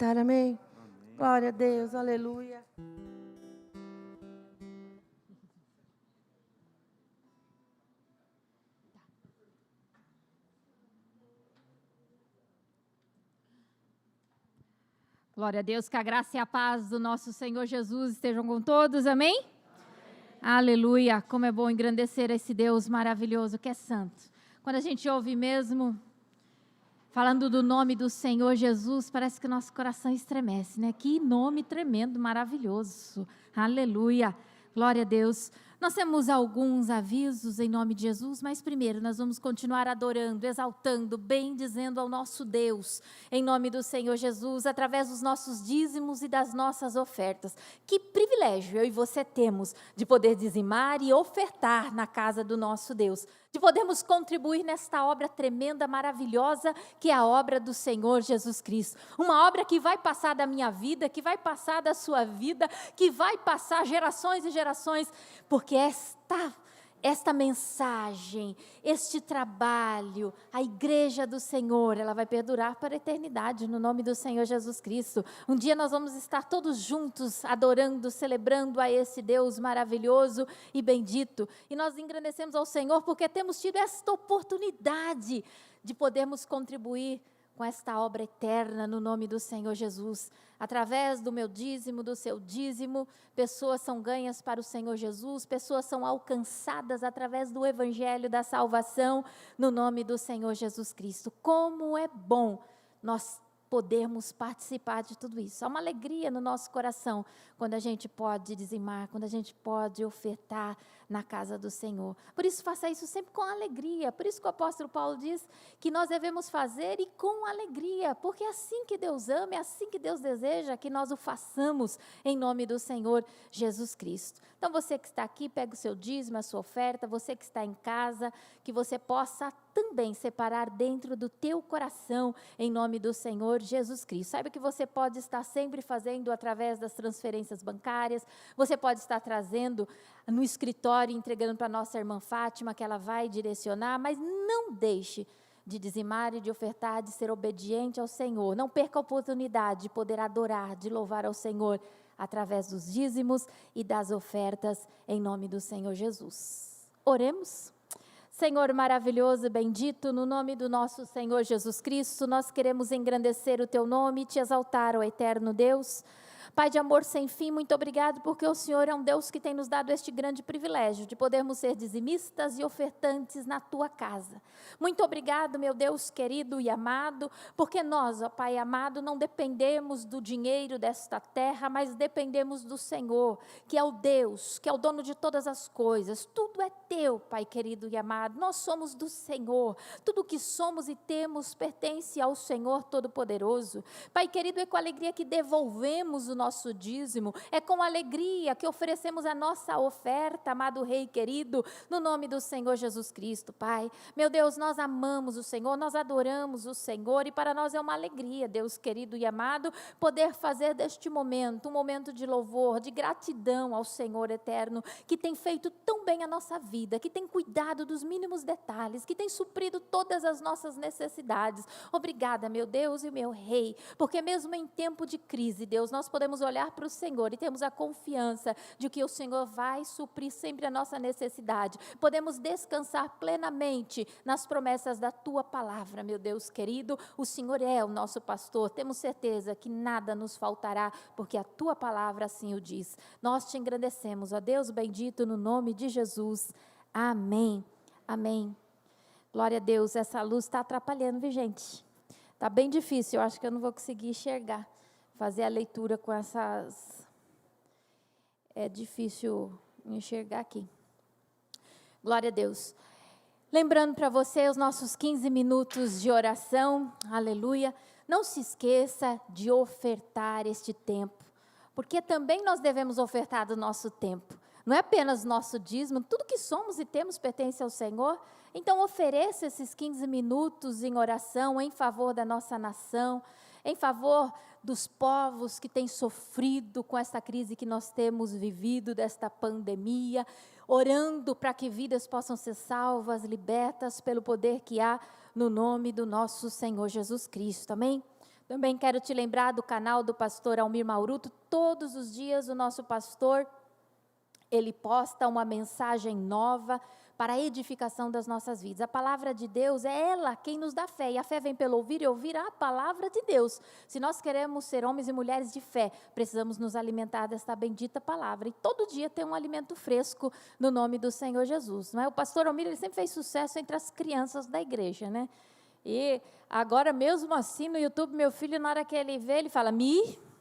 Amém? Glória a Deus, aleluia. Glória a Deus, que a graça e a paz do nosso Senhor Jesus estejam com todos, amém? Amém. Aleluia, como é bom engrandecer esse Deus maravilhoso que é santo. Quando a gente ouve mesmo, falando do nome do Senhor Jesus, parece que o nosso coração estremece, né? Que nome tremendo, maravilhoso, aleluia, glória a Deus. Nós temos alguns avisos em nome de Jesus, mas primeiro nós vamos continuar adorando, exaltando, bendizendo ao nosso Deus, em nome do Senhor Jesus, através dos nossos dízimos e das nossas ofertas. Que privilégio eu e você temos de poder dizimar e ofertar na casa do nosso Deus, de podermos contribuir nesta obra tremenda, maravilhosa, que é a obra do Senhor Jesus Cristo. Uma obra que vai passar da minha vida, que vai passar da sua vida, que vai passar gerações e gerações, porque esta mensagem, este trabalho, a igreja do Senhor, ela vai perdurar para a eternidade, no nome do Senhor Jesus Cristo. Um dia nós vamos estar todos juntos, adorando, celebrando a esse Deus maravilhoso e bendito. E nós engrandecemos ao Senhor, porque temos tido esta oportunidade de podermos contribuir com esta obra eterna, no nome do Senhor Jesus. Através do meu dízimo, do seu dízimo, pessoas são ganhas para o Senhor Jesus, pessoas são alcançadas através do evangelho da salvação, no nome do Senhor Jesus Cristo. Como é bom nós podermos participar de tudo isso. Há uma alegria no nosso coração quando a gente pode dizimar, quando a gente pode ofertar na casa do Senhor. Por isso, faça isso sempre com alegria. Por isso que o apóstolo Paulo diz que nós devemos fazer e com alegria, porque é assim que Deus ama, é assim que Deus deseja que nós o façamos em nome do Senhor Jesus Cristo. Então, você que está aqui, pega o seu dízimo, a sua oferta, você que está em casa, que você possa também separar dentro do teu coração, em nome do Senhor Jesus Cristo. Saiba que você pode estar sempre fazendo através das transferências bancárias, você pode estar trazendo no escritório, entregando para a nossa irmã Fátima, que ela vai direcionar, mas não deixe de dizimar e de ofertar, de ser obediente ao Senhor. Não perca a oportunidade de poder adorar, de louvar ao Senhor, através dos dízimos e das ofertas, em nome do Senhor Jesus. Oremos. Senhor maravilhoso e bendito, no nome do nosso Senhor Jesus Cristo, nós queremos engrandecer o Teu nome e Te exaltar, ó eterno Deus. Pai de amor sem fim, muito obrigado, porque o Senhor é um Deus que tem nos dado este grande privilégio de podermos ser dizimistas e ofertantes na Tua casa. Muito obrigado, meu Deus querido e amado, porque nós, ó Pai amado, não dependemos do dinheiro desta terra, mas dependemos do Senhor, que é o Deus, que é o dono de todas as coisas. Tudo é Teu, Pai querido e amado. Nós somos do Senhor. Tudo que somos e temos pertence ao Senhor Todo-Poderoso. Pai querido, é com alegria que devolvemos o nosso dízimo, é com alegria que oferecemos a nossa oferta, amado Rei querido, no nome do Senhor Jesus Cristo, Pai. Meu Deus, nós amamos o Senhor, nós adoramos o Senhor, e para nós é uma alegria, Deus querido e amado, poder fazer deste momento um momento de louvor, de gratidão ao Senhor eterno, que tem feito tão bem a nossa vida, que tem cuidado dos mínimos detalhes, que tem suprido todas as nossas necessidades. Obrigada, meu Deus e meu Rei, porque mesmo em tempo de crise, Deus, nós podemos olhar para o Senhor e temos a confiança de que o Senhor vai suprir sempre a nossa necessidade. Podemos descansar plenamente nas promessas da Tua palavra, meu Deus querido. O Senhor é o nosso pastor, temos certeza que nada nos faltará, porque a Tua palavra assim o diz. Nós Te engrandecemos, ó Deus bendito, no nome de Jesus. Amém. Amém. Glória a Deus, essa luz está atrapalhando, viu, gente? Está bem difícil, eu acho que eu não vou conseguir enxergar. Fazer a leitura com essas... É difícil enxergar aqui. Glória a Deus. Lembrando para você os nossos 15 minutos de oração, aleluia. Não se esqueça de ofertar este tempo, porque também nós devemos ofertar do nosso tempo. Não é apenas nosso dízimo, tudo que somos e temos pertence ao Senhor. Então ofereça esses 15 minutos em oração em favor da nossa nação, em favor dos povos que têm sofrido com esta crise que nós temos vivido, desta pandemia, orando para que vidas possam ser salvas, libertas pelo poder que há no nome do nosso Senhor Jesus Cristo, amém? Também quero te lembrar do canal do pastor Almir Mauruto. Todos os dias o nosso pastor, ele posta uma mensagem nova para a edificação das nossas vidas. A palavra de Deus é ela quem nos dá fé, e a fé vem pelo ouvir e ouvir a palavra de Deus. Se nós queremos ser homens e mulheres de fé, precisamos nos alimentar desta bendita palavra, e todo dia ter um alimento fresco no nome do Senhor Jesus, não é? O pastor Almir, ele sempre fez sucesso entre as crianças da igreja, né? E agora mesmo assim no YouTube, meu filho, na hora que ele vê, ele fala,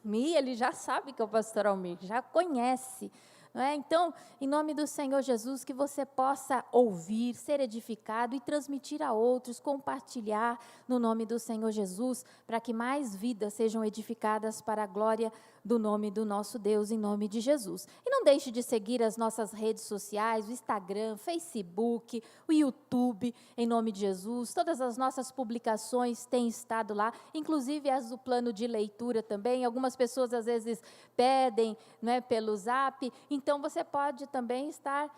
ele já sabe que é o pastor Almir, já conhece. Não é? Então, em nome do Senhor Jesus, que você possa ouvir, ser edificado e transmitir a outros, compartilhar no nome do Senhor Jesus, para que mais vidas sejam edificadas para a glória do nome do nosso Deus, em nome de Jesus. E não deixe de seguir as nossas redes sociais, o Instagram, Facebook, o YouTube, em nome de Jesus. Todas as nossas publicações têm estado lá, inclusive as do plano de leitura também. Algumas pessoas às vezes pedem, não é, pelo Zap. Então você pode também estar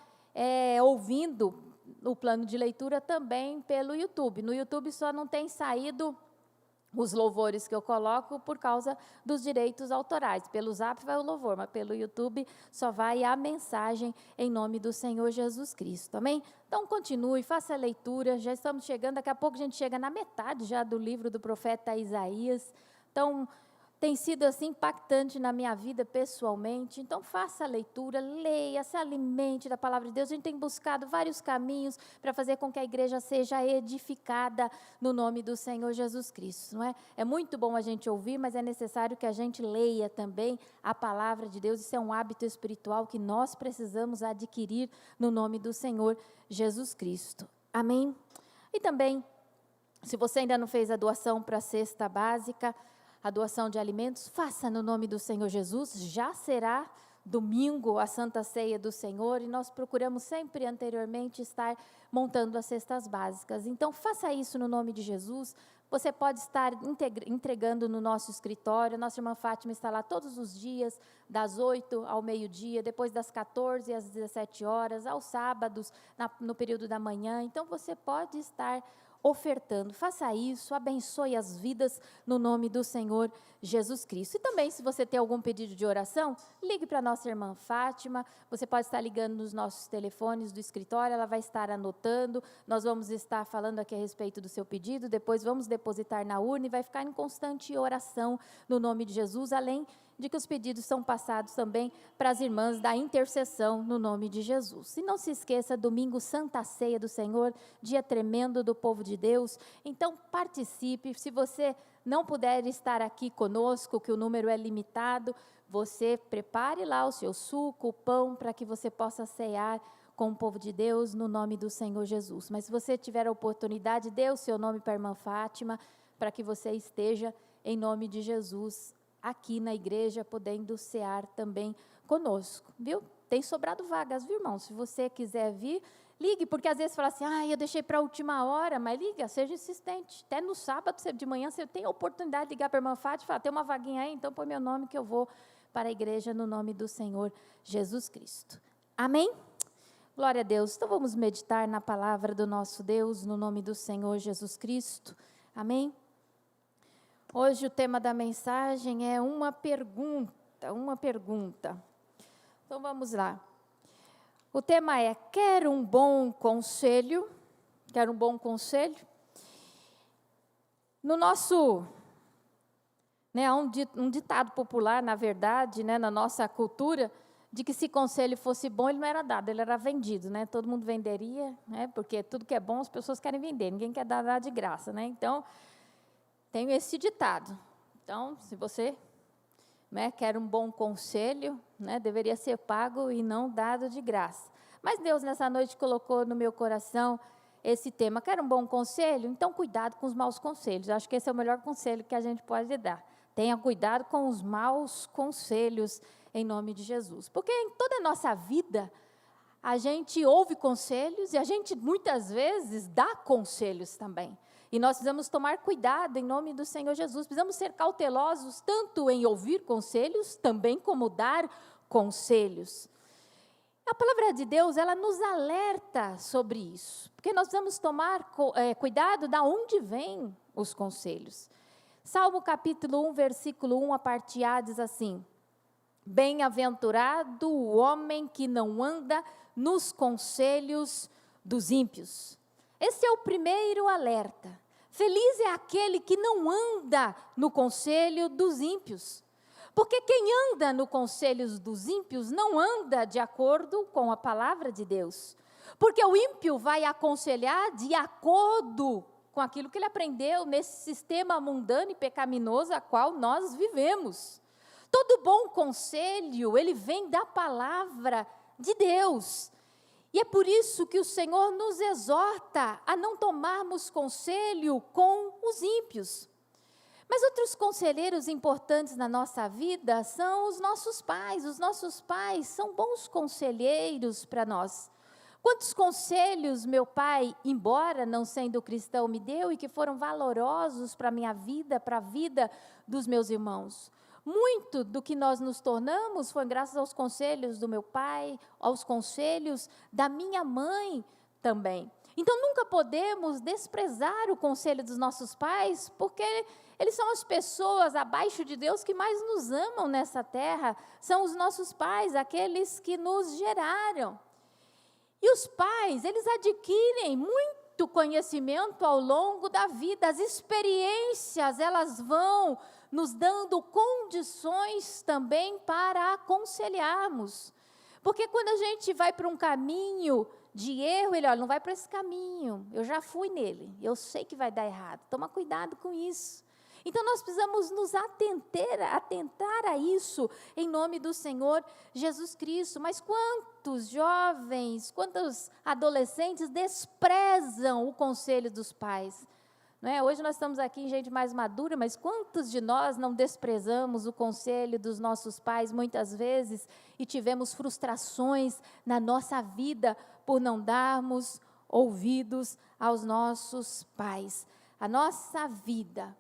ouvindo o plano de leitura também pelo YouTube. No YouTube só não tem saído os louvores que eu coloco por causa dos direitos autorais. Pelo Zap vai o louvor, mas pelo YouTube só vai a mensagem em nome do Senhor Jesus Cristo, amém? Então continue, faça a leitura, já estamos chegando, daqui a pouco a gente chega na metade já do livro do profeta Isaías. Então, tem sido assim impactante na minha vida pessoalmente. Então faça a leitura, leia, se alimente da palavra de Deus. A gente tem buscado vários caminhos para fazer com que a igreja seja edificada no nome do Senhor Jesus Cristo, não é? É muito bom a gente ouvir, mas é necessário que a gente leia também a palavra de Deus. Isso é um hábito espiritual que nós precisamos adquirir no nome do Senhor Jesus Cristo. Amém? E também, se você ainda não fez a doação para a cesta básica, a doação de alimentos, faça no nome do Senhor Jesus. Já será domingo a Santa Ceia do Senhor, e nós procuramos sempre anteriormente estar montando as cestas básicas. Então, faça isso no nome de Jesus. Você pode estar entregando no nosso escritório. Nossa irmã Fátima está lá todos os dias, das 8 ao meio-dia, depois das 14 às 17 horas, aos sábados, no período da manhã. Então, você pode estar ofertando, faça isso, abençoe as vidas no nome do Senhor Jesus Cristo. E também, se você tem algum pedido de oração, ligue para a nossa irmã Fátima. Você pode estar ligando nos nossos telefones do escritório, ela vai estar anotando. Nós vamos estar falando aqui a respeito do seu pedido, depois vamos depositar na urna e vai ficar em constante oração no nome de Jesus, além de que os pedidos são passados também para as irmãs da intercessão no nome de Jesus. E não se esqueça, domingo, Santa Ceia do Senhor, dia tremendo do povo de Deus. Então, participe. Se você não puder estar aqui conosco, que o número é limitado, você prepare lá o seu suco, o pão, para que você possa cear com o povo de Deus no nome do Senhor Jesus. Mas se você tiver a oportunidade, dê o seu nome para a irmã Fátima, para que você esteja em nome de Jesus aqui na igreja, podendo cear também conosco, viu? Tem sobrado vagas, viu, irmão? Se você quiser vir, ligue, porque às vezes fala assim, eu deixei para a última hora, mas liga, seja insistente. Até no sábado, de manhã, você tem a oportunidade de ligar para a irmã Fátima e falar, tem uma vaguinha aí, então põe meu nome que eu vou para a igreja no nome do Senhor Jesus Cristo. Amém? Glória a Deus. Então vamos meditar na palavra do nosso Deus, no nome do Senhor Jesus Cristo. Amém? Hoje o tema da mensagem é uma pergunta. Então vamos lá. O tema é, quer um bom conselho? Quer um bom conselho? No nosso, há um ditado popular, na verdade, na nossa cultura, de que se conselho fosse bom, ele não era dado, ele era vendido, Todo mundo venderia, porque tudo que é bom as pessoas querem vender, ninguém quer dar nada de graça, Então, tenho esse ditado. Então, se você quer um bom conselho, deveria ser pago e não dado de graça. Mas Deus, nessa noite, colocou no meu coração esse tema. Quer um bom conselho? Então, cuidado com os maus conselhos. Eu acho que esse é o melhor conselho que a gente pode dar. Tenha cuidado com os maus conselhos, em nome de Jesus. Porque em toda a nossa vida, a gente ouve conselhos e a gente, muitas vezes, dá conselhos também. E nós precisamos tomar cuidado em nome do Senhor Jesus. Precisamos ser cautelosos tanto em ouvir conselhos, também como dar conselhos. A palavra de Deus, ela nos alerta sobre isso. Porque nós precisamos tomar cuidado de onde vêm os conselhos. Salmo capítulo 1, versículo 1, a parte A, diz assim: bem-aventurado o homem que não anda nos conselhos dos ímpios. Esse é o primeiro alerta. Feliz é aquele que não anda no conselho dos ímpios. Porque quem anda no conselho dos ímpios não anda de acordo com a palavra de Deus. Porque o ímpio vai aconselhar de acordo com aquilo que ele aprendeu nesse sistema mundano e pecaminoso a qual nós vivemos. Todo bom conselho, ele vem da palavra de Deus. E é por isso que o Senhor nos exorta a não tomarmos conselho com os ímpios. Mas outros conselheiros importantes na nossa vida são os nossos pais. Os nossos pais são bons conselheiros para nós. Quantos conselhos meu pai, embora não sendo cristão, me deu e que foram valorosos para a minha vida, para a vida dos meus irmãos. Muito do que nós nos tornamos foi graças aos conselhos do meu pai, aos conselhos da minha mãe também. Então, nunca podemos desprezar o conselho dos nossos pais, porque eles são as pessoas abaixo de Deus que mais nos amam nessa terra. São os nossos pais, aqueles que nos geraram. E os pais, eles adquirem muito conhecimento ao longo da vida. As experiências, elas vão nos dando condições também para aconselharmos. Porque quando a gente vai para um caminho de erro, ele, olha, não vai para esse caminho, eu já fui nele, eu sei que vai dar errado, toma cuidado com isso. Então, nós precisamos nos atentar a isso, em nome do Senhor Jesus Cristo. Mas quantos jovens, quantos adolescentes desprezam o conselho dos pais? Não é? Hoje nós estamos aqui em gente mais madura, mas quantos de nós não desprezamos o conselho dos nossos pais muitas vezes e tivemos frustrações na nossa vida por não darmos ouvidos aos nossos pais? A nossa vida,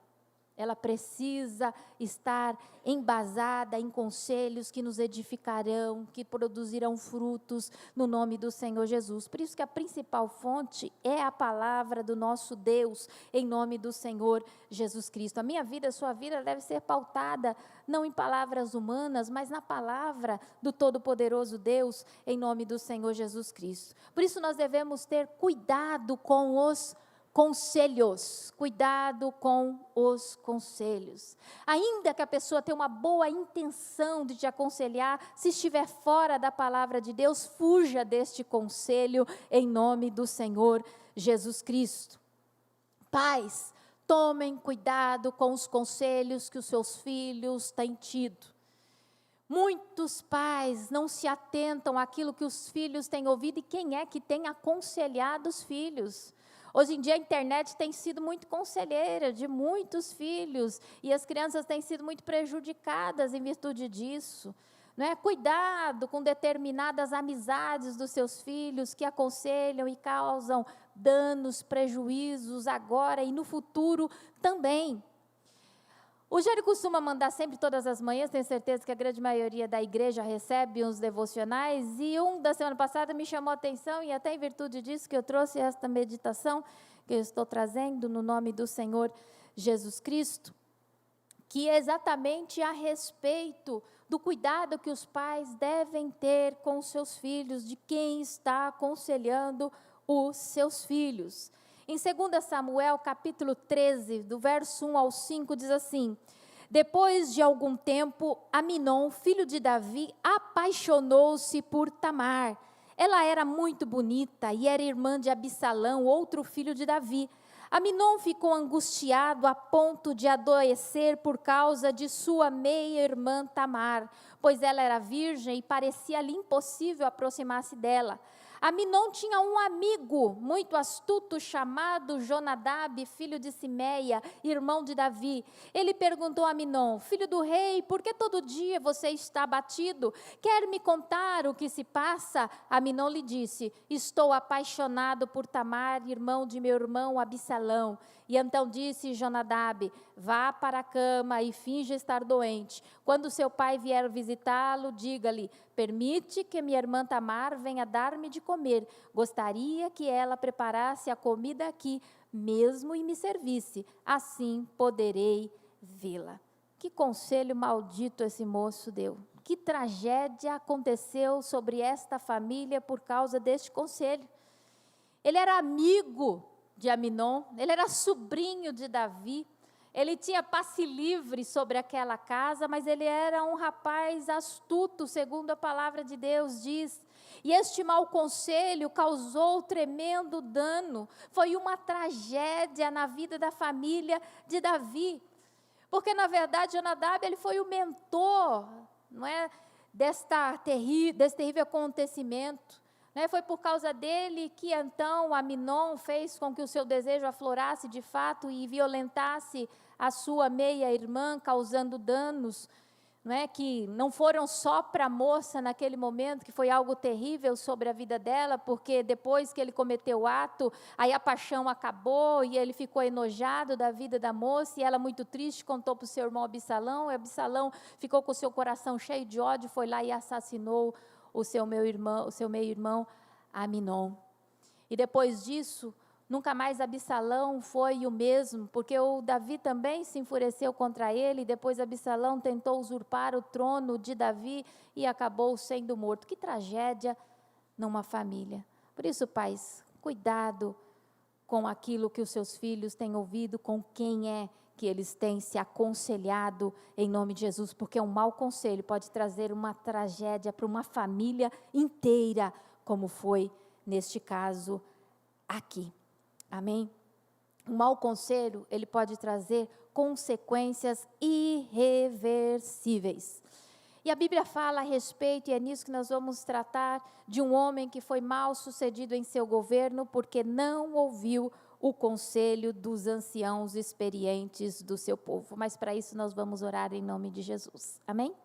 ela precisa estar embasada em conselhos que nos edificarão, que produzirão frutos no nome do Senhor Jesus. Por isso que a principal fonte é a palavra do nosso Deus, em nome do Senhor Jesus Cristo. A minha vida, a sua vida deve ser pautada não em palavras humanas, mas na palavra do Todo-Poderoso Deus, em nome do Senhor Jesus Cristo. Por isso nós devemos ter cuidado com os conselhos, cuidado com os conselhos. Ainda que a pessoa tenha uma boa intenção de te aconselhar, se estiver fora da palavra de Deus, fuja deste conselho em nome do Senhor Jesus Cristo. Pais, tomem cuidado com os conselhos que os seus filhos têm tido. Muitos pais não se atentam àquilo que os filhos têm ouvido e quem é que tem aconselhado os filhos. Hoje em dia a internet tem sido muito conselheira de muitos filhos e as crianças têm sido muito prejudicadas em virtude disso. Não é? Cuidado com determinadas amizades dos seus filhos que aconselham e causam danos, prejuízos agora e no futuro também. O Jair costuma mandar sempre todas as manhãs, tenho certeza que a grande maioria da igreja recebe uns devocionais, e da semana passada me chamou a atenção, e até em virtude disso que eu trouxe esta meditação, que eu estou trazendo no nome do Senhor Jesus Cristo, que é exatamente a respeito do cuidado que os pais devem ter com os seus filhos, de quem está aconselhando os seus filhos. Em 2 Samuel, capítulo 13, do verso 1 ao 5, diz assim: depois de algum tempo, Aminon, filho de Davi, apaixonou-se por Tamar. Ela era muito bonita e era irmã de Absalão, outro filho de Davi. Aminon ficou angustiado a ponto de adoecer por causa de sua meia-irmã Tamar, pois ela era virgem e parecia-lhe impossível aproximar-se dela. Aminon tinha um amigo muito astuto chamado Jonadab, filho de Simeia, irmão de Davi. Ele perguntou a Aminon: filho do rei, por que todo dia você está abatido? Quer me contar o que se passa? Aminon lhe disse: estou apaixonado por Tamar, irmão de meu irmão Absalão. E então disse Jonadab: vá para a cama e finja estar doente. Quando seu pai vier visitá-lo, diga-lhe: permite que minha irmã Tamar venha dar-me de comer. Gostaria que ela preparasse a comida aqui, mesmo e me servisse. Assim poderei vê-la. Que conselho maldito esse moço deu. Que tragédia aconteceu sobre esta família por causa deste conselho. Ele era amigo de Aminon, ele era sobrinho de Davi, ele tinha passe livre sobre aquela casa, mas ele era um rapaz astuto, segundo a palavra de Deus diz. E este mau conselho causou tremendo dano, foi uma tragédia na vida da família de Davi. Porque, na verdade, Jonadab, ele foi o mentor, não é, desse terrível acontecimento. Né? Foi por causa dele que, então, Aminon fez com que o seu desejo aflorasse de fato e violentasse a sua meia-irmã, causando danos, não é, que não foram só para a moça naquele momento, que foi algo terrível sobre a vida dela, porque depois que ele cometeu o ato, aí a paixão acabou e ele ficou enojado da vida da moça, e ela, muito triste, contou para o seu irmão Absalão, e Absalão ficou com o seu coração cheio de ódio, foi lá e assassinou o seu meio-irmão Aminon. E depois disso, nunca mais Absalão foi o mesmo, porque o Davi também se enfureceu contra ele, e depois Absalão tentou usurpar o trono de Davi e acabou sendo morto. Que tragédia numa família. Por isso, pais, cuidado com aquilo que os seus filhos têm ouvido, com quem é que eles têm se aconselhado em nome de Jesus, porque um mau conselho pode trazer uma tragédia para uma família inteira, como foi neste caso aqui. Amém? Um mau conselho, ele pode trazer consequências irreversíveis. E a Bíblia fala a respeito, e é nisso que nós vamos tratar, de um homem que foi mal sucedido em seu governo, porque não ouviu o conselho dos anciãos experientes do seu povo. Mas para isso nós vamos orar em nome de Jesus. Amém?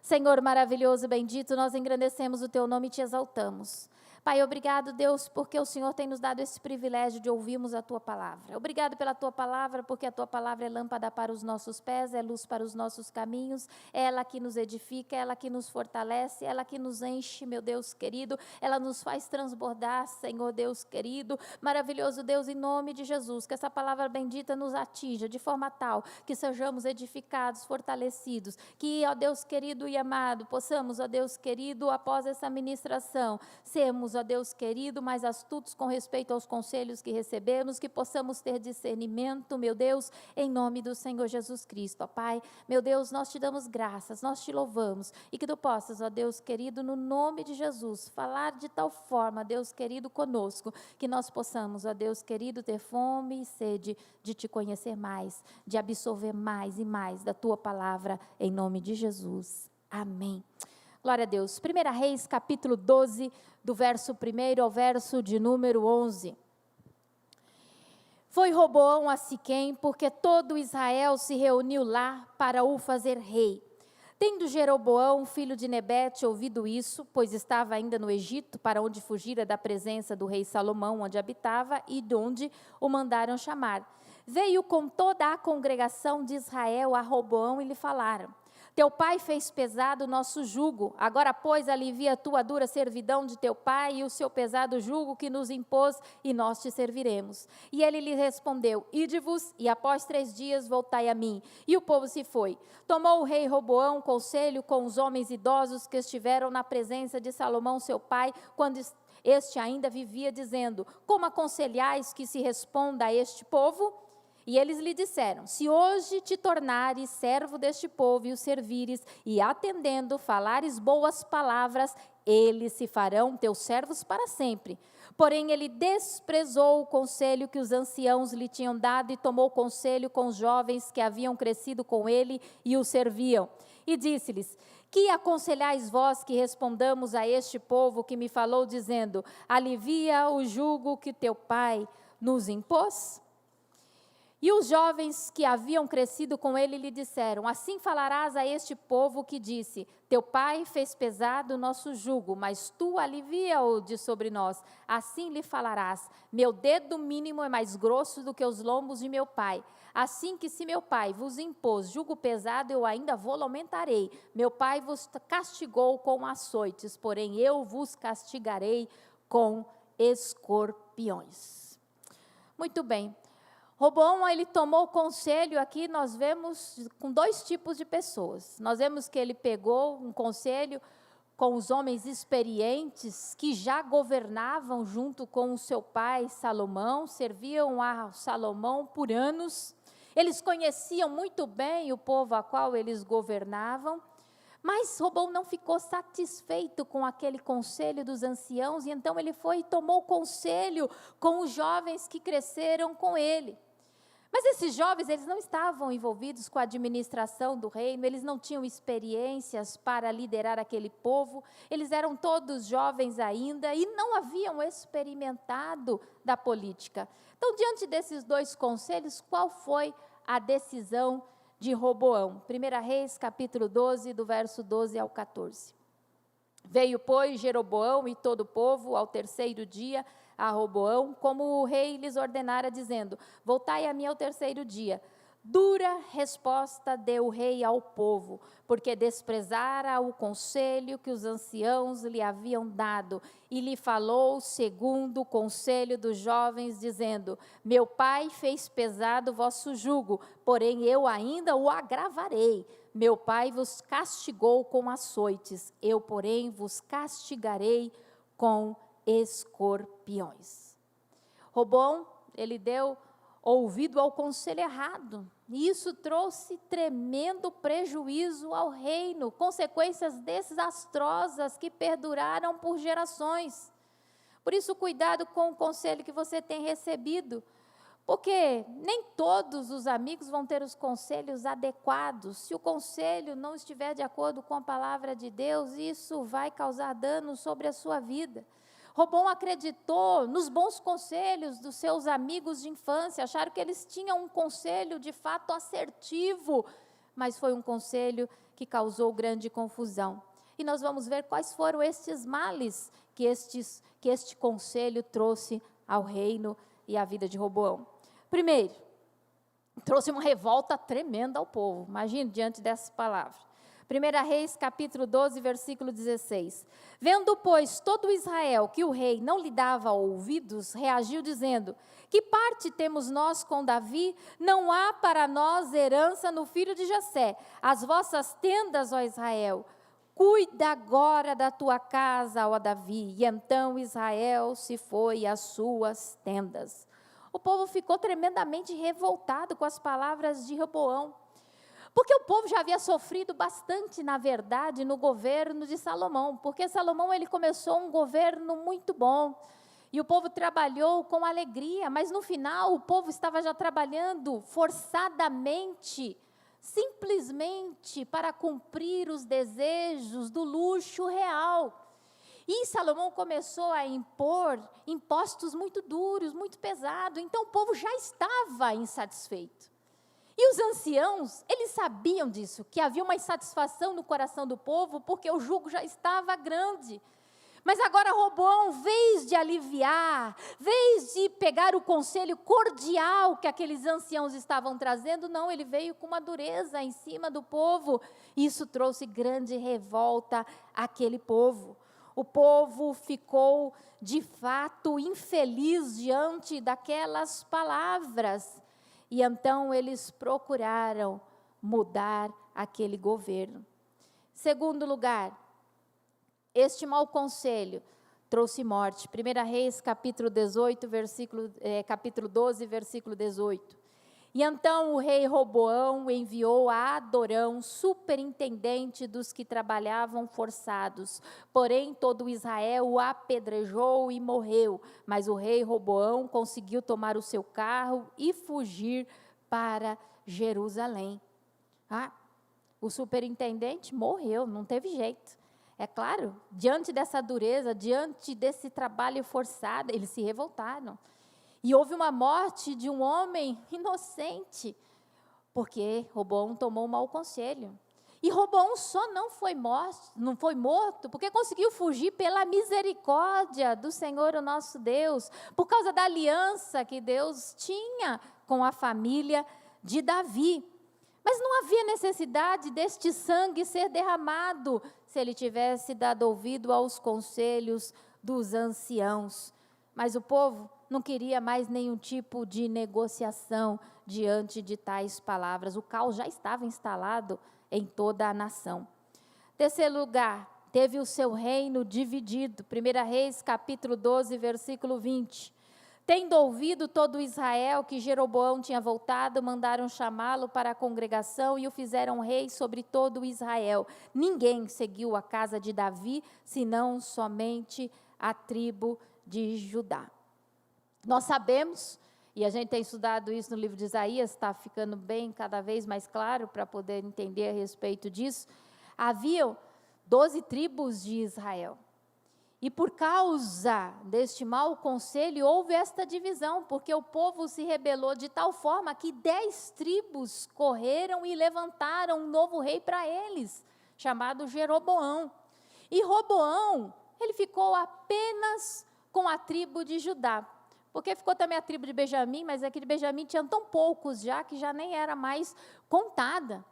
Senhor maravilhoso e bendito, nós engrandecemos o teu nome e te exaltamos. Pai, obrigado, Deus, porque o Senhor tem nos dado esse privilégio de ouvirmos a Tua palavra. Obrigado pela Tua palavra, porque a Tua palavra é lâmpada para os nossos pés, é luz para os nossos caminhos, é ela que nos edifica, é ela que nos fortalece, é ela que nos enche, meu Deus querido, ela nos faz transbordar, Senhor Deus querido, maravilhoso Deus, em nome de Jesus, que essa palavra bendita nos atinja de forma tal que sejamos edificados, fortalecidos, que, ó Deus querido e amado, possamos, ó Deus querido, após essa ministração, sermos, ó Deus querido, mais astutos com respeito aos conselhos que recebemos, que possamos ter discernimento, meu Deus, em nome do Senhor Jesus Cristo, ó Pai, meu Deus, nós te damos graças, nós te louvamos, e que tu possas, ó Deus querido, no nome de Jesus, falar de tal forma, Deus querido, conosco, que nós possamos, ó Deus querido, ter fome e sede de te conhecer mais, de absorver mais e mais da tua palavra, em nome de Jesus, amém. Glória a Deus. 1 Reis, capítulo 12, do verso 1 ao verso de número 11. Foi Roboão a Siquém, porque todo Israel se reuniu lá para o fazer rei. Tendo Jeroboão, filho de Nebete, ouvido isso, pois estava ainda no Egito, para onde fugira da presença do rei Salomão, onde habitava, e de onde o mandaram chamar. Veio com toda a congregação de Israel a Roboão e lhe falaram: teu pai fez pesado o nosso jugo, agora, pois, alivia a tua dura servidão de teu pai e o seu pesado jugo que nos impôs, e nós te serviremos. E ele lhe respondeu: ide-vos, e após 3 dias voltai a mim. E o povo se foi. Tomou o rei Roboão conselho com os homens idosos que estiveram na presença de Salomão, seu pai, quando este ainda vivia, dizendo: como aconselhais que se responda a este povo? E eles lhe disseram: se hoje te tornares servo deste povo e o servires, e atendendo falares boas palavras, eles se farão teus servos para sempre. Porém ele desprezou o conselho que os anciãos lhe tinham dado e tomou conselho com os jovens que haviam crescido com ele e o serviam. E disse-lhes: que aconselhais vós que respondamos a este povo que me falou dizendo: alivia o jugo que teu pai nos impôs? E os jovens que haviam crescido com ele lhe disseram: assim falarás a este povo que disse: teu pai fez pesado o nosso jugo, mas tu alivia-o de sobre nós. Assim lhe falarás: meu dedo mínimo é mais grosso do que os lombos de meu pai. Assim que se meu pai vos impôs jugo pesado, eu ainda vou aumentarei. Meu pai vos castigou com açoites, porém eu vos castigarei com escorpiões. Muito bem. Roboão, ele tomou conselho aqui, nós vemos com dois tipos de pessoas. Nós vemos que ele pegou um conselho com os homens experientes que já governavam junto com o seu pai Salomão, serviam a Salomão por anos. Eles conheciam muito bem o povo a qual eles governavam, mas Roboão não ficou satisfeito com aquele conselho dos anciãos, e então ele foi e tomou conselho com os jovens que cresceram com ele. Mas esses jovens, eles não estavam envolvidos com a administração do reino, eles não tinham experiências para liderar aquele povo, eles eram todos jovens ainda e não haviam experimentado da política. Então, diante desses dois conselhos, qual foi a decisão de Roboão? 1 Reis, capítulo 12, do verso 12 ao 14. Veio, pois, Jeroboão e todo o povo ao terceiro dia a Roboão, como o rei lhes ordenara, dizendo: voltai a mim ao terceiro dia. Dura resposta deu o rei ao povo, porque desprezara o conselho que os anciãos lhe haviam dado, e lhe falou segundo o conselho dos jovens, dizendo: meu pai fez pesado o vosso jugo, porém eu ainda o agravarei. Meu pai vos castigou com açoites, eu, porém, vos castigarei com escorpiões. Roboão, ele deu ouvido ao conselho errado, e isso trouxe tremendo prejuízo ao reino, consequências desastrosas que perduraram por gerações. Por isso, cuidado com o conselho que você tem recebido, porque nem todos os amigos vão ter os conselhos adequados. Se o conselho não estiver de acordo com a palavra de Deus, isso vai causar dano sobre a sua vida. Roboão acreditou nos bons conselhos dos seus amigos de infância, acharam que eles tinham um conselho de fato assertivo, mas foi um conselho que causou grande confusão. E nós vamos ver quais foram estes males que este conselho trouxe ao reino e à vida de Roboão. Primeiro, trouxe uma revolta tremenda ao povo. Imagine diante dessas palavras. 1 Reis, capítulo 12, versículo 16. Vendo, pois, todo Israel que o rei não lhe dava ouvidos, reagiu dizendo: que parte temos nós com Davi? Não há para nós herança no filho de Jessé. As vossas tendas, ó Israel, cuida agora da tua casa, ó Davi. E então Israel se foi às suas tendas. O povo ficou tremendamente revoltado com as palavras de Roboão, porque o povo já havia sofrido bastante, na verdade, no governo de Salomão, porque Salomão ele começou um governo muito bom, e o povo trabalhou com alegria, mas no final o povo estava já trabalhando forçadamente, simplesmente para cumprir os desejos do luxo real. E Salomão começou a impor impostos muito duros, muito pesados, então o povo já estava insatisfeito. E os anciãos, eles sabiam disso, que havia uma insatisfação no coração do povo, porque o jugo já estava grande. Mas agora Roboão, vez de aliviar, vez de pegar o conselho cordial que aqueles anciãos estavam trazendo, não, ele veio com uma dureza em cima do povo. Isso trouxe grande revolta àquele povo. O povo ficou, de fato, infeliz diante daquelas palavras. E então eles procuraram mudar aquele governo. Segundo lugar, este mau conselho trouxe morte. 1 Reis, capítulo 12, versículo 18. E então o rei Roboão enviou a Adorão, superintendente dos que trabalhavam forçados. Porém, todo Israel o apedrejou e morreu. Mas o rei Roboão conseguiu tomar o seu carro e fugir para Jerusalém. O superintendente morreu, não teve jeito. É claro, diante dessa dureza, diante desse trabalho forçado, eles se revoltaram. E houve uma morte de um homem inocente, porque Roboão tomou um mau conselho. E Roboão só não foi morto, porque conseguiu fugir pela misericórdia do Senhor, o nosso Deus, por causa da aliança que Deus tinha com a família de Davi. Mas não havia necessidade deste sangue ser derramado, se ele tivesse dado ouvido aos conselhos dos anciãos. Mas o povo não queria mais nenhum tipo de negociação diante de tais palavras. O caos já estava instalado em toda a nação. Terceiro lugar, teve o seu reino dividido. 1 Reis, capítulo 12, versículo 20. Tendo ouvido todo Israel que Jeroboão tinha voltado, mandaram chamá-lo para a congregação e o fizeram rei sobre todo Israel. Ninguém seguiu a casa de Davi, senão somente a tribo de Judá. Nós sabemos, e a gente tem estudado isso no livro de Isaías, está ficando bem cada vez mais claro para poder entender a respeito disso. Haviam 12 tribos de Israel. E por causa deste mau conselho, houve esta divisão, porque o povo se rebelou de tal forma que 10 tribos correram e levantaram um novo rei para eles, chamado Jeroboão. E Roboão, ele ficou apenas com a tribo de Judá, porque ficou também a tribo de Benjamim, mas aqui de Benjamim tinha tão poucos já, que já nem era mais contada.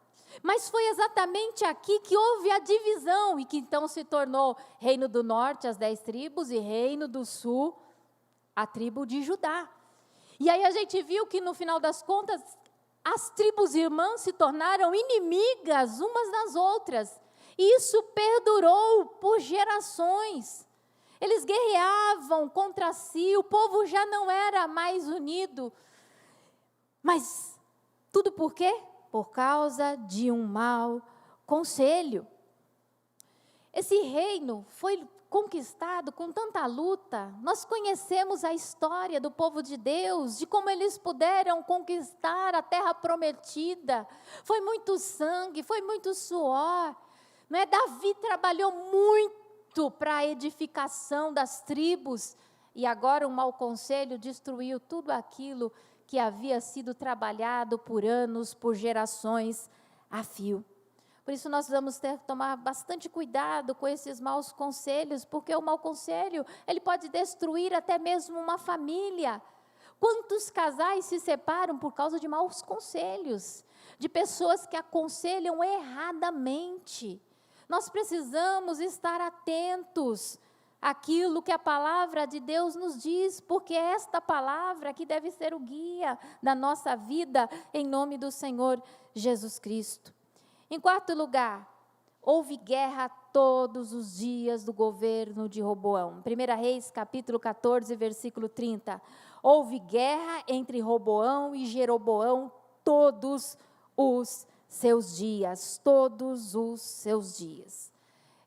Mas foi exatamente aqui que houve a divisão, e que então se tornou reino do norte, as 10 tribos, e reino do sul, a tribo de Judá. E aí a gente viu que no final das contas, as tribos irmãs se tornaram inimigas umas das outras, e isso perdurou por gerações. Eles guerreavam contra si, o povo já não era mais unido. Mas tudo por quê? Por causa de um mau conselho. Esse reino foi conquistado com tanta luta. Nós conhecemos a história do povo de Deus, de como eles puderam conquistar a terra prometida. Foi muito sangue, foi muito suor. Não é? Davi trabalhou muito para a edificação das tribos, e agora um mau conselho destruiu tudo aquilo que havia sido trabalhado por anos, por gerações a fio. Por isso nós vamos ter que tomar bastante cuidado com esses maus conselhos, porque o mau conselho, ele pode destruir até mesmo uma família. Quantos casais se separam por causa de maus conselhos, de pessoas que aconselham erradamente? Nós precisamos estar atentos àquilo que a palavra de Deus nos diz, porque é esta palavra que deve ser o guia da nossa vida, em nome do Senhor Jesus Cristo. Em quarto lugar, houve guerra todos os dias do governo de Roboão. 1 Reis, capítulo 14, versículo 30. Houve guerra entre Roboão e Jeroboão todos os seus dias, todos os seus dias.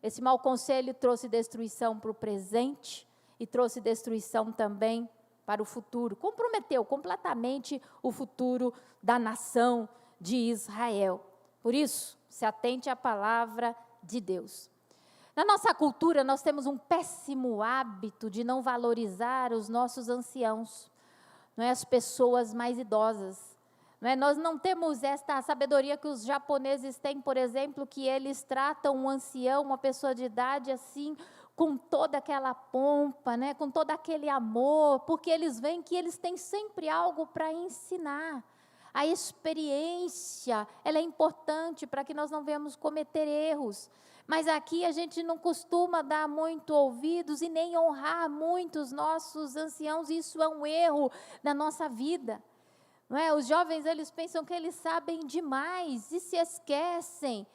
Esse mau conselho trouxe destruição para o presente e trouxe destruição também para o futuro. Comprometeu completamente o futuro da nação de Israel. Por isso, se atente à palavra de Deus. Na nossa cultura, nós temos um péssimo hábito de não valorizar os nossos anciãos, não é? As pessoas mais idosas. Não é? Nós não temos esta sabedoria que os japoneses têm, por exemplo, que eles tratam um ancião, uma pessoa de idade, assim, com toda aquela pompa, né? Com todo aquele amor, porque eles veem que eles têm sempre algo para ensinar. A experiência, ela é importante para que nós não venhamos cometer erros. Mas aqui a gente não costuma dar muito ouvidos e nem honrar muito os nossos anciãos. Isso é um erro na nossa vida. Não é? Os jovens, eles pensam que eles sabem demais e se esquecem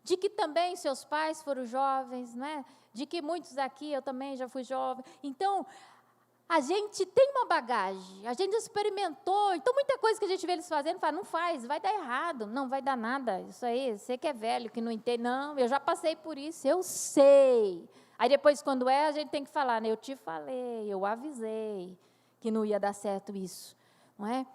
de que também seus pais foram jovens, não é? De que muitos aqui, eu também já fui jovem. Então, a gente tem uma bagagem, a gente experimentou, então muita coisa que a gente vê eles fazendo, fala, não faz, vai dar errado, não vai dar nada, isso aí, você que é velho, que não entende, não, eu já passei por isso, eu sei. Aí depois, quando a gente tem que falar, né, eu te falei, eu avisei que não ia dar certo isso, não é?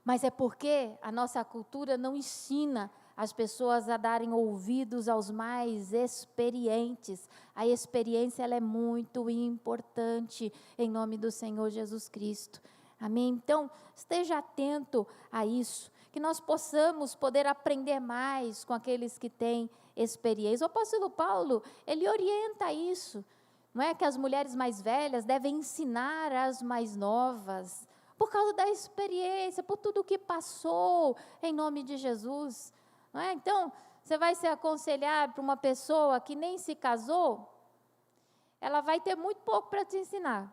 Mas é porque a nossa cultura não ensina as pessoas a darem ouvidos aos mais experientes. A experiência, ela é muito importante, em nome do Senhor Jesus Cristo. Amém? Então, esteja atento a isso, que nós possamos poder aprender mais com aqueles que têm experiência. O apóstolo Paulo, ele orienta isso, não é? Que as mulheres mais velhas devem ensinar as mais novas, por causa da experiência, por tudo o que passou, em nome de Jesus. Não é? Então, você vai se aconselhar para uma pessoa que nem se casou, ela vai ter muito pouco para te ensinar.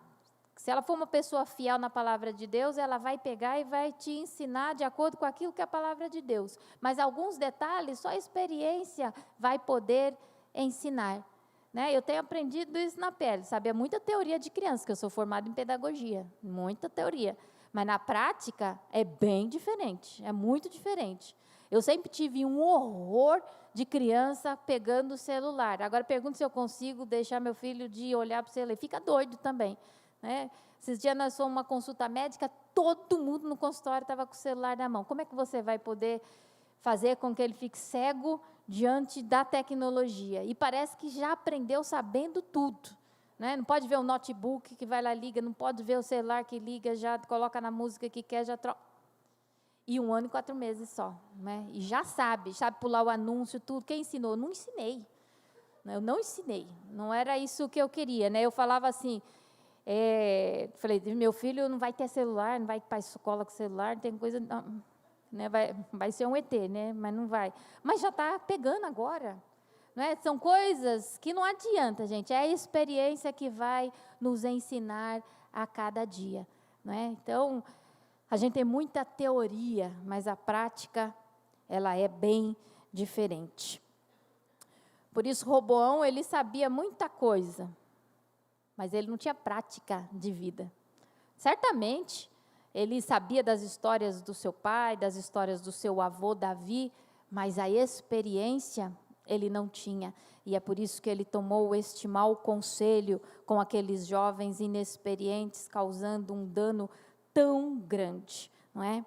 Se ela for uma pessoa fiel na palavra de Deus, ela vai pegar e vai te ensinar de acordo com aquilo que é a palavra de Deus. Mas alguns detalhes, só a experiência vai poder ensinar. Né? Eu tenho aprendido isso na pele, sabe? É muita teoria de criança, que eu sou formada em pedagogia, muita teoria. Mas na prática é bem diferente, é muito diferente. Eu sempre tive um horror de criança pegando o celular. Agora pergunto se eu consigo deixar meu filho de olhar para o celular. Fica doido também. Né? Esses dias nós fomos uma consulta médica, todo mundo no consultório estava com o celular na mão. Como é que você vai poder fazer com que ele fique cego diante da tecnologia? E parece que já aprendeu sabendo tudo. Né? Não pode ver o notebook que vai lá liga, não pode ver o celular que liga, já coloca na música que quer, já troca. E 1 ano e 4 meses só. Né? E já sabe pular o anúncio, tudo. Quem ensinou? Eu não ensinei. Eu não ensinei. Não era isso que eu queria. Né? Eu falava assim, falei, meu filho não vai ter celular, não vai para a escola com celular, tem coisa... Não, né? Vai ser um ET, né? Mas não vai. Mas já está pegando agora. Não é? São coisas que não adianta, gente. É a experiência que vai nos ensinar a cada dia. Não é? Então, a gente tem muita teoria, mas a prática, ela é bem diferente. Por isso, Roboão, ele sabia muita coisa, mas ele não tinha prática de vida. Certamente, ele sabia das histórias do seu pai, das histórias do seu avô Davi, mas a experiência ele não tinha. E é por isso que ele tomou este mau conselho com aqueles jovens inexperientes, causando um dano tão grande, não é?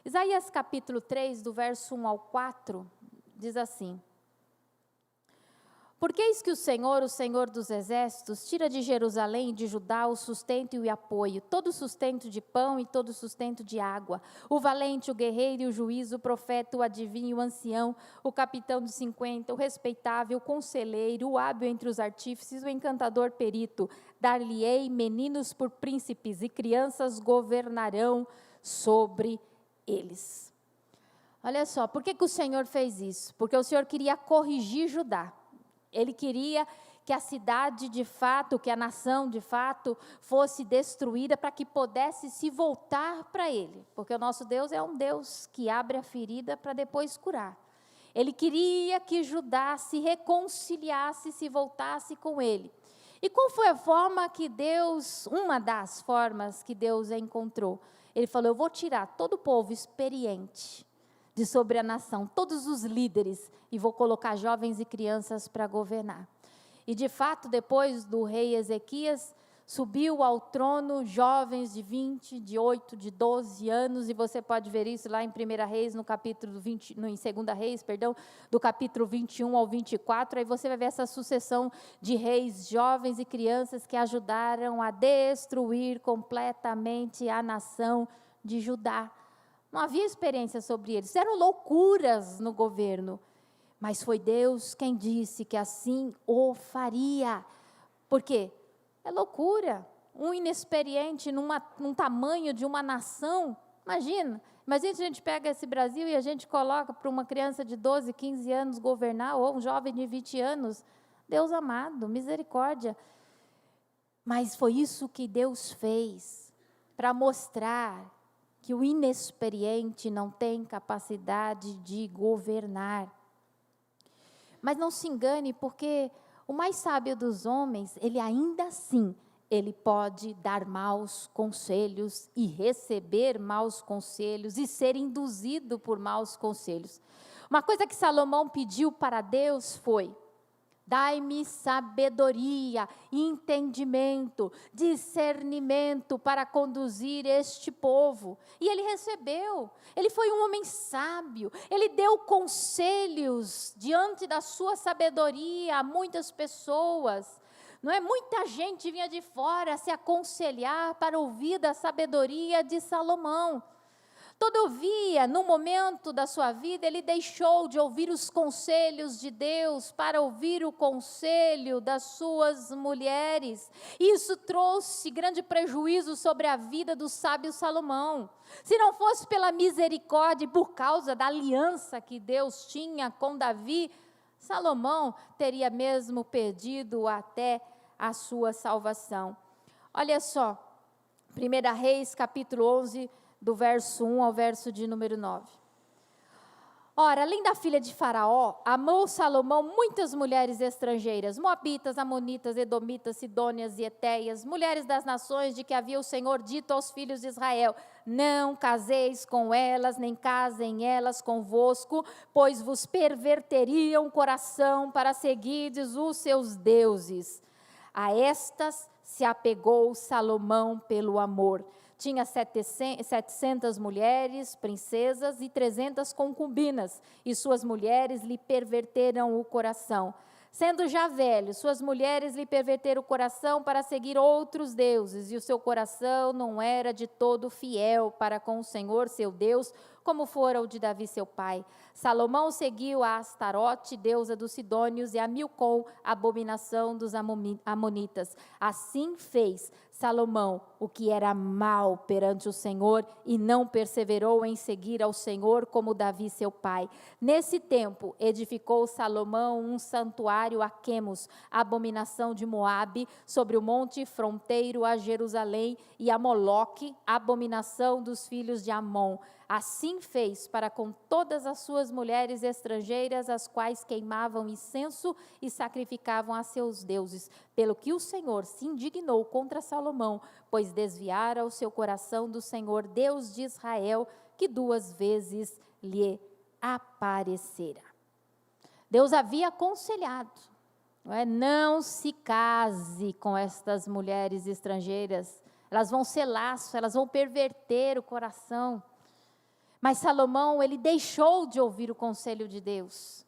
Isaías capítulo 3, do verso 1 ao 4, diz assim: Porque eis que o Senhor dos exércitos, tira de Jerusalém e de Judá o sustento e o apoio, todo o sustento de pão e todo o sustento de água, o valente, o guerreiro e o juiz, o profeta, o adivinho, o ancião, o capitão de 50, o respeitável, o conselheiro, o hábil entre os artífices, o encantador perito. Dar-lhe-ei meninos por príncipes e crianças governarão sobre eles. Olha só, por que o Senhor fez isso? Porque o Senhor queria corrigir Judá. Ele queria que a cidade de fato, que a nação de fato fosse destruída para que pudesse se voltar para Ele. Porque o nosso Deus é um Deus que abre a ferida para depois curar. Ele queria que Judá se reconciliasse, se voltasse com Ele. E qual foi a forma que Deus, uma das formas que Deus encontrou? Ele falou, eu vou tirar todo o povo experiente de sobre a nação, todos os líderes, e vou colocar jovens e crianças para governar. E de fato, depois do rei Ezequias, subiu ao trono jovens de 20, de 8, de 12 anos, e você pode ver isso lá em 1 Reis, no capítulo 20, em 2 Reis, perdão, do capítulo 21 ao 24, aí você vai ver essa sucessão de reis, jovens e crianças que ajudaram a destruir completamente a nação de Judá. Não havia experiência sobre eles, eram loucuras no governo, mas foi Deus quem disse que assim o faria. Por quê? É loucura, um inexperiente num tamanho de uma nação, imagina se a gente pega esse Brasil e a gente coloca para uma criança de 12, 15 anos governar, ou um jovem de 20 anos, Deus amado, misericórdia. Mas foi isso que Deus fez, para mostrar que o inexperiente não tem capacidade de governar. Mas não se engane, porque o mais sábio dos homens, ele ainda assim, ele pode dar maus conselhos e receber maus conselhos e ser induzido por maus conselhos. Uma coisa que Salomão pediu para Deus foi: dai-me sabedoria, entendimento, discernimento para conduzir este povo. E ele recebeu. Ele foi um homem sábio. Ele deu conselhos diante da sua sabedoria a muitas pessoas. Não é? Muita gente vinha de fora se aconselhar para ouvir da sabedoria de Salomão. Todavia, no momento da sua vida, ele deixou de ouvir os conselhos de Deus para ouvir o conselho das suas mulheres. Isso trouxe grande prejuízo sobre a vida do sábio Salomão. Se não fosse pela misericórdia e por causa da aliança que Deus tinha com Davi, Salomão teria mesmo perdido até a sua salvação. Olha só, 1 Reis, capítulo 11, do verso 1 ao verso de número 9. Ora, além da filha de Faraó, amou Salomão muitas mulheres estrangeiras, moabitas, amonitas, edomitas, sidônias e etéias, mulheres das nações de que havia o Senhor dito aos filhos de Israel: não caseis com elas, nem casem elas convosco, pois vos perverteriam o coração para seguirdes os seus deuses. A estas se apegou Salomão pelo amor. Tinha 700 mulheres, princesas e 300 concubinas, e suas mulheres lhe perverteram o coração. Sendo já velho, suas mulheres lhe perverteram o coração para seguir outros deuses, e o seu coração não era de todo fiel para com o Senhor seu Deus, como fora o de Davi seu pai. Salomão seguiu a Astarote, deusa dos Sidônios, e a Milcom, abominação dos Amonitas. Assim fez Salomão o que era mal perante o Senhor, e não perseverou em seguir ao Senhor como Davi seu pai. Nesse tempo, edificou Salomão um santuário a Quemos, abominação de Moabe, sobre o monte fronteiro a Jerusalém, e a Moloque, abominação dos filhos de Amon. Assim fez para com todas as suas mulheres estrangeiras, as quais queimavam incenso e sacrificavam a seus deuses, pelo que o Senhor se indignou contra Salomão, pois desviara o seu coração do Senhor, Deus de Israel, que 2 vezes lhe aparecera. Deus havia aconselhado, não se case com estas mulheres estrangeiras, elas vão ser laço, elas vão perverter o coração. Mas Salomão, ele deixou de ouvir o conselho de Deus.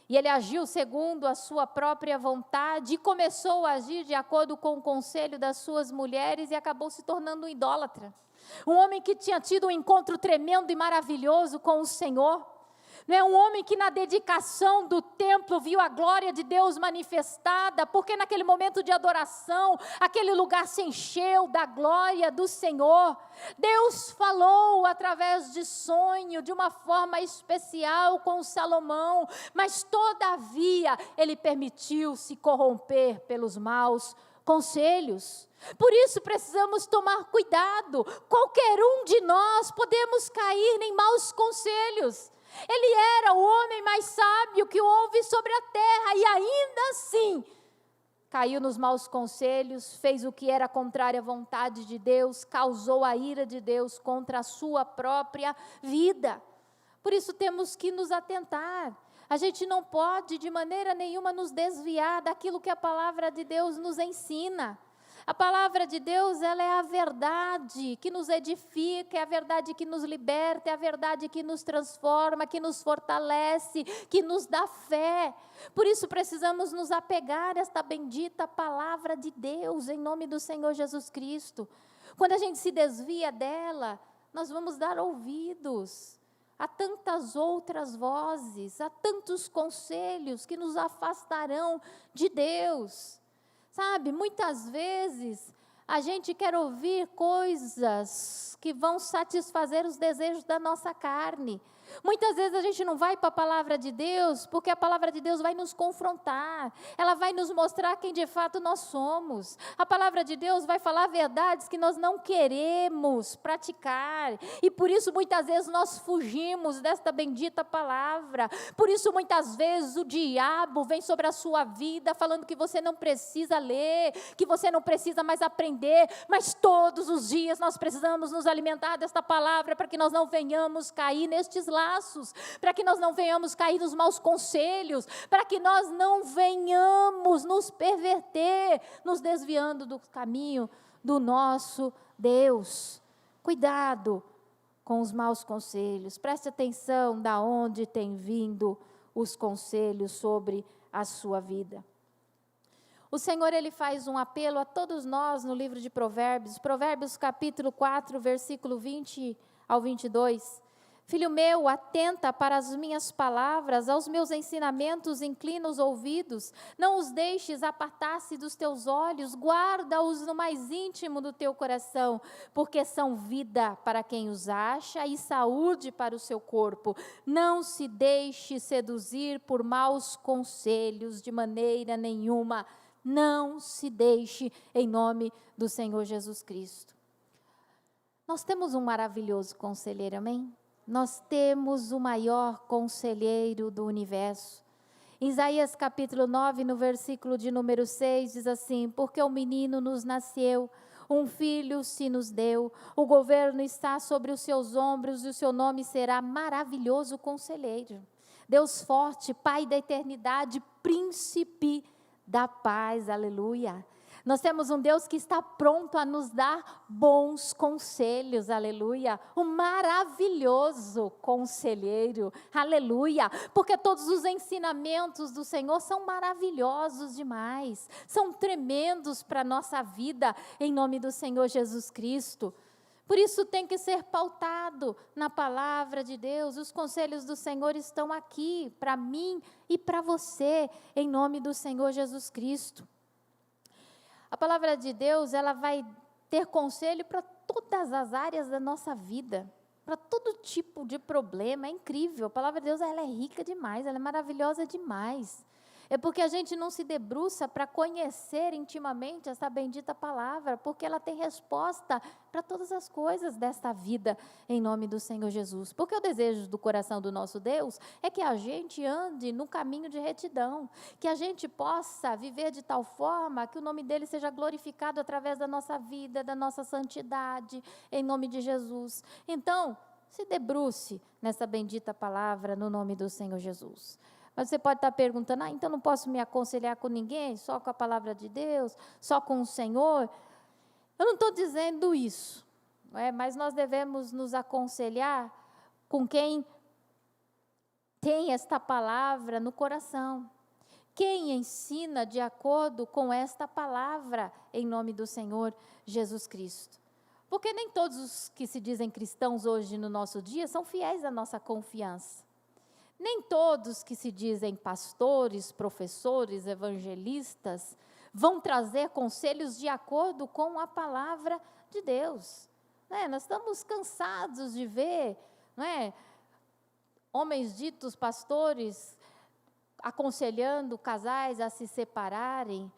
E ele agiu segundo a sua própria vontade e começou a agir de acordo com o conselho das suas mulheres e acabou se tornando um idólatra. Um homem que tinha tido um encontro tremendo e maravilhoso com o Senhor. Um homem que na dedicação do templo viu a glória de Deus manifestada, porque naquele momento de adoração, aquele lugar se encheu da glória do Senhor. Deus falou através de sonho, de uma forma especial com Salomão, mas todavia ele permitiu se corromper pelos maus conselhos. Por isso precisamos tomar cuidado. Qualquer um de nós podemos cair em maus conselhos. Ele era o homem mais sábio que houve sobre a terra, e ainda assim caiu nos maus conselhos, fez o que era contrário à vontade de Deus, causou a ira de Deus contra a sua própria vida. Por isso temos que nos atentar. A gente não pode de maneira nenhuma nos desviar daquilo que a palavra de Deus nos ensina. A palavra de Deus, ela é a verdade que nos edifica, é a verdade que nos liberta, é a verdade que nos transforma, que nos fortalece, que nos dá fé. Por isso precisamos nos apegar a esta bendita palavra de Deus, em nome do Senhor Jesus Cristo. Quando a gente se desvia dela, nós vamos dar ouvidos a tantas outras vozes, a tantos conselhos que nos afastarão de Deus. Sabe, muitas vezes a gente quer ouvir coisas que vão satisfazer os desejos da nossa carne. Muitas vezes a gente não vai para a palavra de Deus, porque a palavra de Deus vai nos confrontar, ela vai nos mostrar quem de fato nós somos. A palavra de Deus vai falar verdades que nós não queremos praticar, e por isso muitas vezes nós fugimos desta bendita palavra. Por isso muitas vezes o diabo vem sobre a sua vida, falando que você não precisa ler, que você não precisa mais aprender, mas todos os dias nós precisamos nos alimentar desta palavra, para que nós não venhamos cair nestes laços, para que nós não venhamos cair nos maus conselhos, para que nós não venhamos nos perverter, nos desviando do caminho do nosso Deus. Cuidado com os maus conselhos, preste atenção da onde tem vindo os conselhos sobre a sua vida. O Senhor, Ele faz um apelo a todos nós no livro de Provérbios, Provérbios capítulo 4, versículo 20 ao 22. Filho meu, atenta para as minhas palavras, aos meus ensinamentos inclina os ouvidos, não os deixes apartar-se dos teus olhos, guarda-os no mais íntimo do teu coração, porque são vida para quem os acha e saúde para o seu corpo. Não se deixe seduzir por maus conselhos de maneira nenhuma, não se deixe, em nome do Senhor Jesus Cristo. Nós temos um maravilhoso conselheiro, amém? Nós temos o maior conselheiro do universo. Em Isaías capítulo 9, no versículo de número 6, diz assim: porque o menino nos nasceu, um filho se nos deu, o governo está sobre os seus ombros e o seu nome será maravilhoso conselheiro. Deus forte, Pai da eternidade, príncipe da paz, aleluia. Nós temos um Deus que está pronto a nos dar bons conselhos, aleluia. Um maravilhoso conselheiro, aleluia. Porque todos os ensinamentos do Senhor são maravilhosos demais, são tremendos para a nossa vida, em nome do Senhor Jesus Cristo. Por isso tem que ser pautado na palavra de Deus. Os conselhos do Senhor estão aqui, para mim e para você, em nome do Senhor Jesus Cristo. A palavra de Deus, ela vai ter conselho para todas as áreas da nossa vida, para todo tipo de problema. É incrível, a palavra de Deus, ela é rica demais, ela é maravilhosa demais. É porque a gente não se debruça para conhecer intimamente essa bendita palavra, porque ela tem resposta para todas as coisas desta vida, em nome do Senhor Jesus. Porque o desejo do coração do nosso Deus é que a gente ande no caminho de retidão, que a gente possa viver de tal forma que o nome dele seja glorificado através da nossa vida, da nossa santidade, em nome de Jesus. Então, se debruce nessa bendita palavra, no nome do Senhor Jesus. Mas você pode estar perguntando, então não posso me aconselhar com ninguém, só com a palavra de Deus, só com o Senhor? Eu não estou dizendo isso, mas nós devemos nos aconselhar com quem tem esta palavra no coração, quem ensina de acordo com esta palavra, em nome do Senhor Jesus Cristo. Porque nem todos os que se dizem cristãos hoje no nosso dia são fiéis à nossa confiança. Nem todos que se dizem pastores, professores, evangelistas, vão trazer conselhos de acordo com a palavra de Deus. Nós estamos cansados de ver, homens ditos pastores aconselhando casais a se separarem,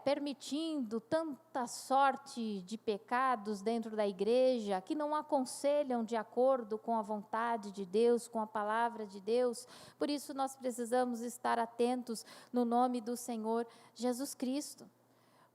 permitindo tanta sorte de pecados dentro da igreja, que não aconselham de acordo com a vontade de Deus, com a palavra de Deus. Por isso nós precisamos estar atentos no nome do Senhor Jesus Cristo.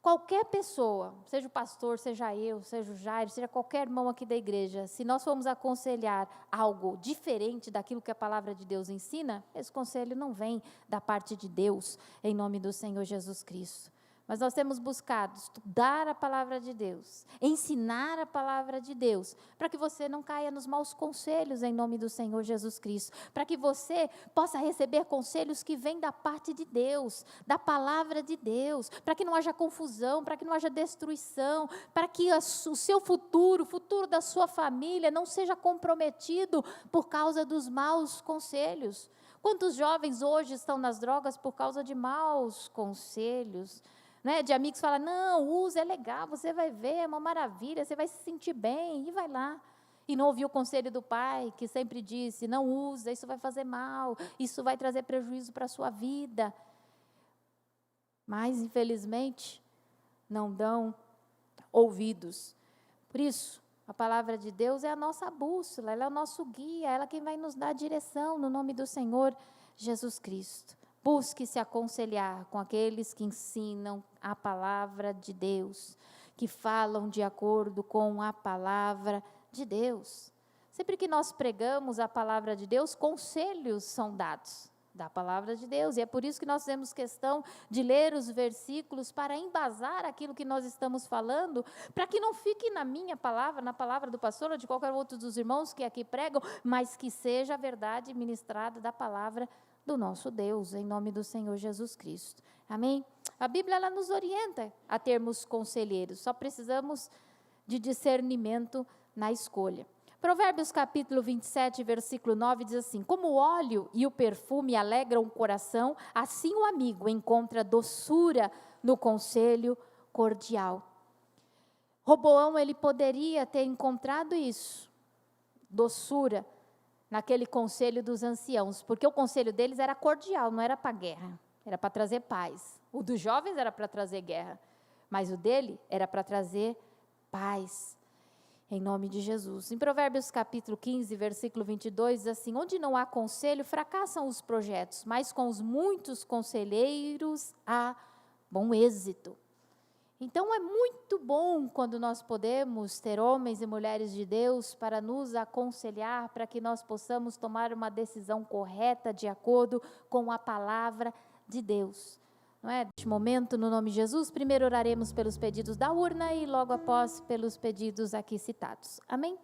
Qualquer pessoa, seja o pastor, seja eu, seja o Jairo, seja qualquer irmão aqui da igreja, se nós formos aconselhar algo diferente daquilo que a palavra de Deus ensina, esse conselho não vem da parte de Deus, em nome do Senhor Jesus Cristo. Mas nós temos buscado estudar a palavra de Deus, ensinar a palavra de Deus, para que você não caia nos maus conselhos em nome do Senhor Jesus Cristo, para que você possa receber conselhos que vêm da parte de Deus, da palavra de Deus, para que não haja confusão, para que não haja destruição, para que o seu futuro, o futuro da sua família não seja comprometido por causa dos maus conselhos. Quantos jovens hoje estão nas drogas por causa de maus conselhos? De amigos que falam, não, usa, é legal, você vai ver, é uma maravilha, você vai se sentir bem, e vai lá. E não ouviu o conselho do pai, que sempre disse, não usa, isso vai fazer mal, isso vai trazer prejuízo para a sua vida. Mas, infelizmente, não dão ouvidos. Por isso, a palavra de Deus é a nossa bússola, ela é o nosso guia, ela é quem vai nos dar a direção, no nome do Senhor Jesus Cristo. Busque se aconselhar com aqueles que ensinam a palavra de Deus, que falam de acordo com a palavra de Deus. Sempre que nós pregamos a palavra de Deus, conselhos são dados da palavra de Deus, e é por isso que nós temos questão de ler os versículos para embasar aquilo que nós estamos falando, para que não fique na minha palavra, na palavra do pastor ou de qualquer outro dos irmãos que aqui pregam, mas que seja a verdade ministrada da palavra do nosso Deus, em nome do Senhor Jesus Cristo. Amém? A Bíblia, ela nos orienta a termos conselheiros, só precisamos de discernimento na escolha. Provérbios capítulo 27, versículo 9, diz assim, como o óleo e o perfume alegram o coração, assim o amigo encontra doçura no conselho cordial. Roboão, ele poderia ter encontrado isso, doçura, naquele conselho dos anciãos, porque o conselho deles era cordial, não era para guerra, era para trazer paz. O dos jovens era para trazer guerra, mas o dele era para trazer paz. Em nome de Jesus. Em Provérbios capítulo 15, versículo 22, diz assim: onde não há conselho, fracassam os projetos, mas com os muitos conselheiros há bom êxito. Então é muito bom quando nós podemos ter homens e mulheres de Deus para nos aconselhar, para que nós possamos tomar uma decisão correta de acordo com a palavra de Deus. Não é? Neste momento, no nome de Jesus, primeiro oraremos pelos pedidos da urna e logo após pelos pedidos aqui citados. Amém?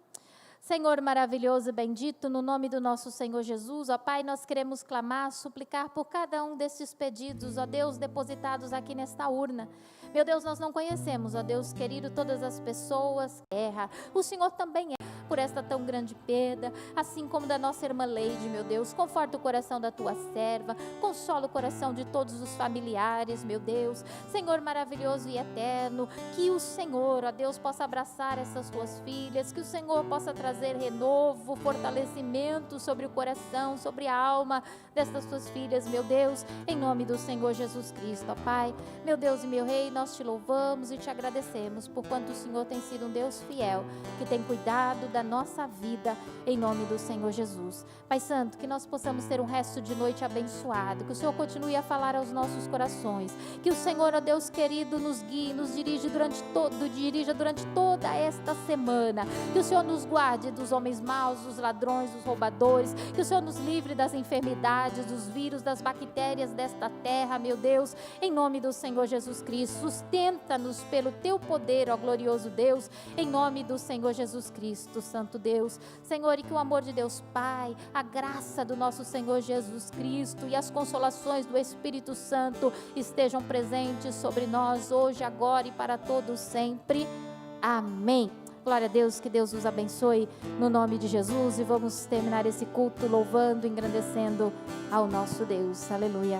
Senhor maravilhoso e bendito, no nome do nosso Senhor Jesus, ó Pai, nós queremos clamar, suplicar por cada um destes pedidos, ó Deus, depositados aqui nesta urna. Meu Deus, nós não conhecemos, ó Deus querido, todas as pessoas que erram. O Senhor também é por esta tão grande perda, assim como da nossa irmã Leide, meu Deus. Conforta o coração da tua serva, consola o coração de todos os familiares, meu Deus. Senhor maravilhoso e eterno, que o Senhor, ó Deus, possa abraçar essas tuas filhas, que o Senhor possa trazer renovo, fortalecimento sobre o coração, sobre a alma destas tuas filhas, meu Deus, em nome do Senhor Jesus Cristo, ó Pai. Meu Deus e meu Rei, nós te louvamos e te agradecemos por quanto o Senhor tem sido um Deus fiel, que tem cuidado da nossa vida, em nome do Senhor Jesus. Pai Santo, que nós possamos ter um resto de noite abençoado, que o Senhor continue a falar aos nossos corações, que o Senhor, ó Deus querido, nos guie, nos dirija durante toda esta semana, que o Senhor nos guarde dos homens maus, dos ladrões, dos roubadores, que o Senhor nos livre das enfermidades, dos vírus, das bactérias desta terra, meu Deus, em nome do Senhor Jesus Cristo. Sustenta-nos pelo teu poder, ó glorioso Deus, em nome do Senhor Jesus Cristo, Santo Deus. Senhor, e que o amor de Deus Pai, a graça do nosso Senhor Jesus Cristo e as consolações do Espírito Santo estejam presentes sobre nós hoje, agora e para todos sempre. Amém. Glória a Deus, que Deus nos abençoe no nome de Jesus, e vamos terminar esse culto louvando, engrandecendo ao nosso Deus. Aleluia.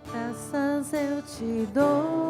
Graças eu te dou.